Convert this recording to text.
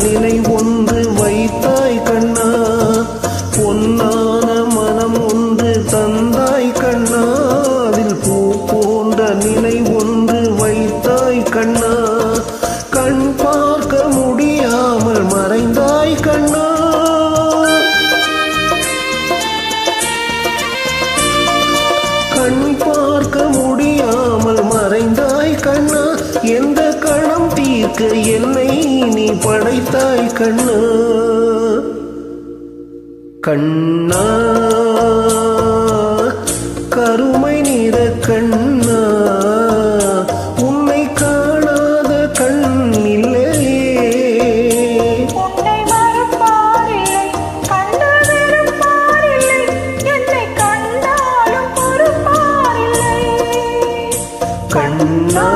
நினைவொன்று வைத்தாய் கண்ணா, பொன்னான மனம் ஒன்று தந்தாய் கண்ணா, அதில் பூ போன்ற நினைவொன்று வைத்தாய் கண்ணா, கண் பார்க்க முடியாமல் மறைந்தாய் கண்ணா, கண் பார்க்க முடியாமல் மறைந்தாய் கண்ணா, எந்த கணம் தீர்க்க என்னை நீ படைத்தாய் கண்ணா, கண்ணா கருமை நிற கண்ணா, உன்னை காணாத கண் இல்லையே, உன்னை மறப்பாரில்லை, கண்டு வெறுப்பாரில்லை, என்னை கண்டாலும் பொறுப்பாரில்லை, கண்ணா